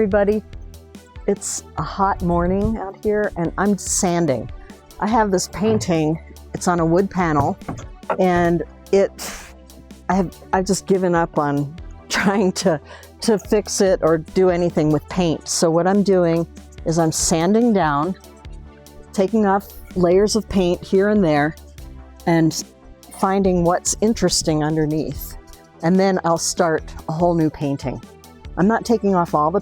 everybody. It's a hot morning out here and I'm sanding. I have this painting, it's on a wood panel, and I've just given up on trying to fix it or do anything with paint. So what I'm doing is I'm sanding down, taking off layers of paint here and there, and finding what's interesting underneath. And then I'll start a whole new painting. I'm not taking off all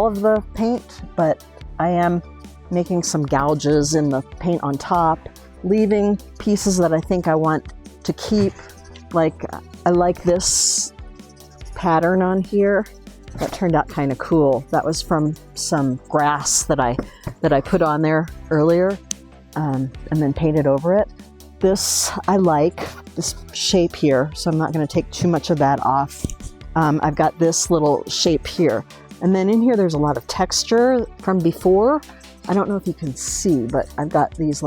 of the paint, but I am making some gouges in the paint on top, leaving pieces that I think I want to keep. Like, I like this pattern on here. That turned out kind of cool. That was from some grass that I put on there earlier, and then painted over it. This, I like this shape here, so I'm not going to take too much of that off. I've got this little shape here. And then in here, there's a lot of texture from before. I don't know if you can see, but I've got these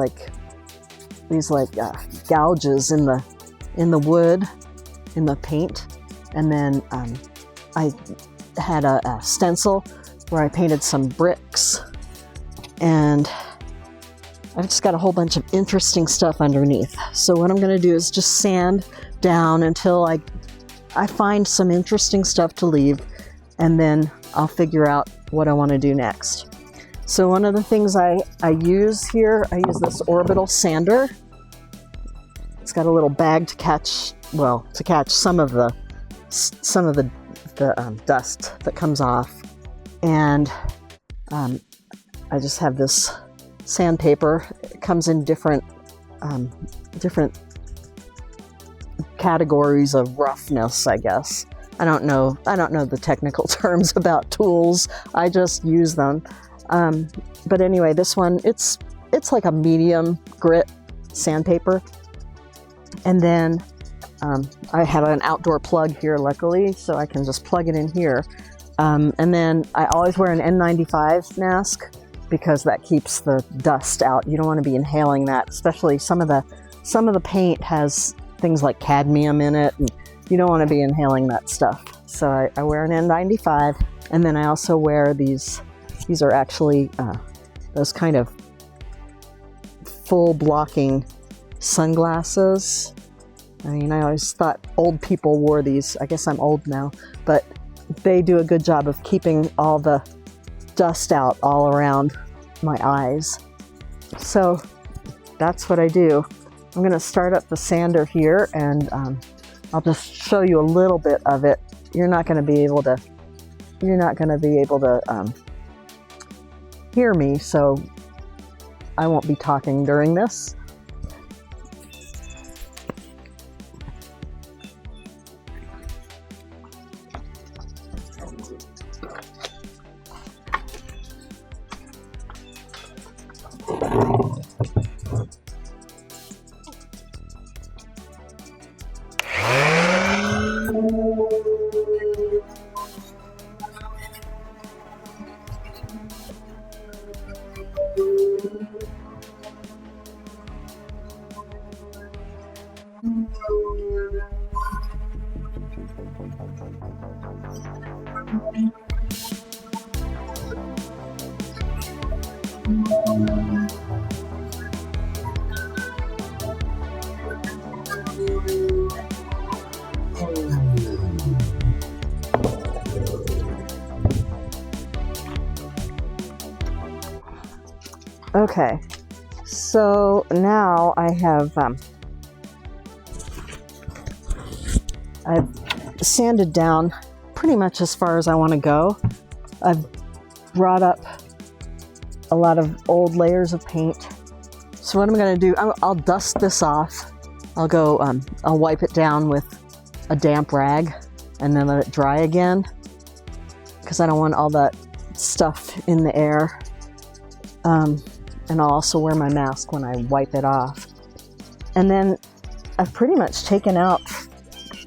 gouges in the wood, in the paint. And then I had a stencil where I painted some bricks, and I've just got a whole bunch of interesting stuff underneath. So what I'm going to do is just sand down until I find some interesting stuff to leave, and then I'll figure out what I want to do next. So one of the things I use here, I use this orbital sander. It's got a little bag to catch some of the dust that comes off, and I just have this sandpaper. It comes in different categories of roughness, I guess. I don't know the technical terms about tools. I just use them. But anyway, this one, it's like a medium grit sandpaper. And then I have an outdoor plug here, luckily, so I can just plug it in here. And then I always wear an N95 mask because that keeps the dust out. You don't want to be inhaling that, especially some of the paint has things like cadmium in it, and you don't want to be inhaling that stuff. So I wear an N95, and then I also wear these are actually those kind of full blocking sunglasses. I mean, I always thought old people wore these. I guess I'm old now, but they do a good job of keeping all the dust out all around my eyes. So that's what I do. I'm going to start up the sander here, and I'll just show you a little bit of it. You're not going to be able to hear me, so I won't be talking during this. Okay, so now I've sanded down pretty much as far as I want to go. I've brought up a lot of old layers of paint. So what I'm going to do, I'll dust this off. I'll wipe it down with a damp rag and then let it dry again, because I don't want all that stuff in the air. And I'll also wear my mask when I wipe it off. And then I've pretty much taken out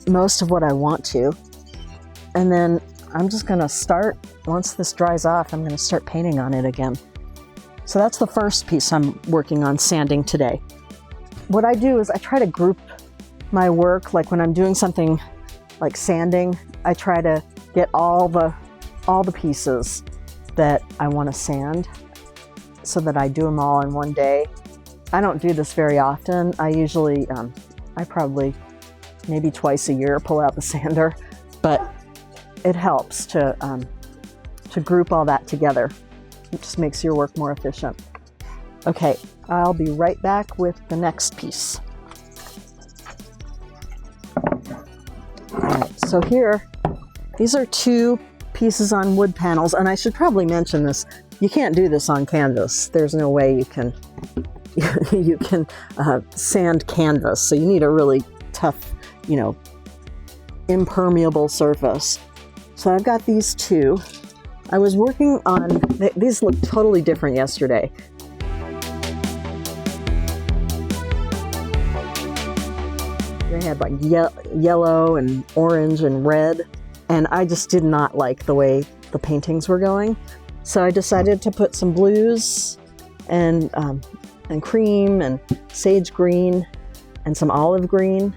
most of what I want to. And then I'm just going to start, once this dries off, I'm going to start painting on it again. So that's the first piece I'm working on sanding today. What I do is I try to group my work, like when I'm doing something like sanding, I try to get all the pieces that I want to sand so that I do them all in one day. I don't do this very often. I usually, I probably maybe twice a year pull out the sander, but it helps to group all that together. It just makes your work more efficient. Okay, I'll be right back with the next piece. All right, so here, these are 2 pieces on wood panels, and I should probably mention this. You can't do this on canvas. There's no way you can sand canvas, so you need a really tough, you know, impermeable surface. So I've got these 2. I was working on, these looked totally different yesterday. They had like yellow and orange and red, and I just did not like the way the paintings were going. So I decided to put some blues and cream and sage green and some olive green.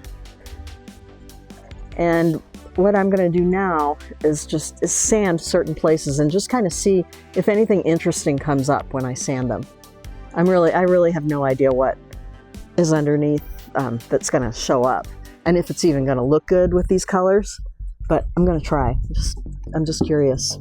And what I'm going to do now is sand certain places and just kind of see if anything interesting comes up when I sand them. I really have no idea what is underneath that's going to show up, and if it's even going to look good with these colors. But I'm going to try. I'm just curious.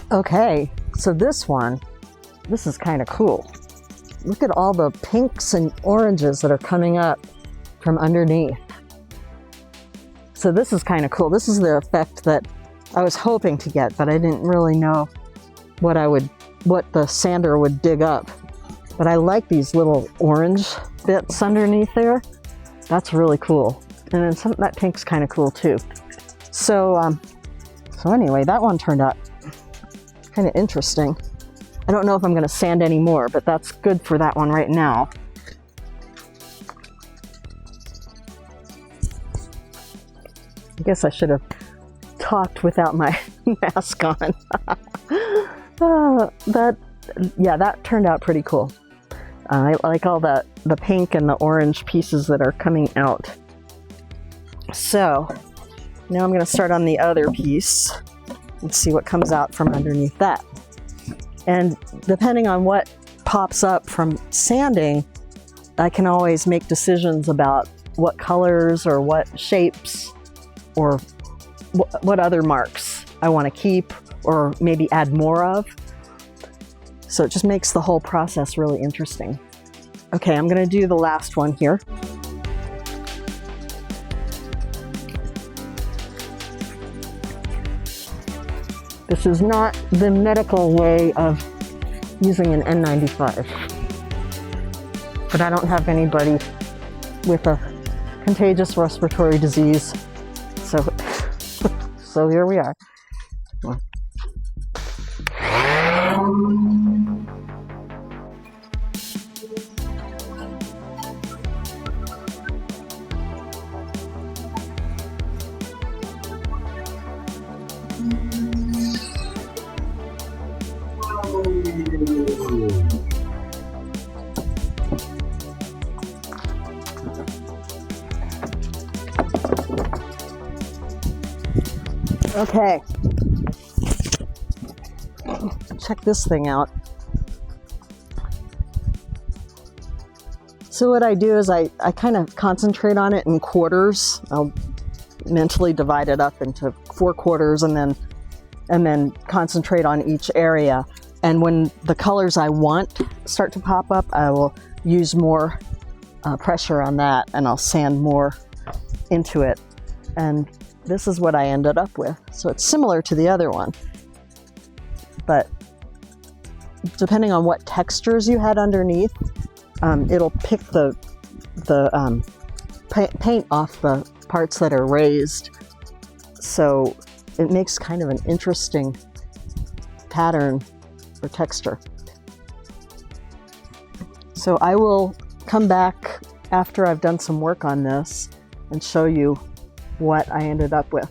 Okay, so this is kind of cool. Look at all the pinks and oranges that are coming up from underneath. So this is kind of cool. This is the effect that I was hoping to get, but I didn't really know what the sander would dig up. But I like these little orange bits underneath there. That's really cool. And then that pink's kind of cool too. So anyway, that one turned out kind of interesting. I don't know if I'm going to sand any more, but that's good for that one right now. I guess I should have talked without my mask on. That turned out pretty cool. I like all the pink and the orange pieces that are coming out. So now I'm going to start on the other piece and see what comes out from underneath that. And depending on what pops up from sanding, I can always make decisions about what colors or what shapes or what other marks I want to keep or maybe add more of. So it just makes the whole process really interesting. Okay, I'm going to do the last one here. This is not the medical way of using an N95, but I don't have anybody with a contagious respiratory disease, so here we are. Okay, check this thing out. So what I do is I kind of concentrate on it in quarters. I'll mentally divide it up into 4 quarters and then and then concentrate on each area. And when the colors I want start to pop up, I will use more pressure on that, and I'll sand more into it. And this is what I ended up with. So it's similar to the other one, but depending on what textures you had underneath, it'll pick the paint off the parts that are raised. So it makes kind of an interesting pattern or texture. So I will come back after I've done some work on this and show you what I ended up with.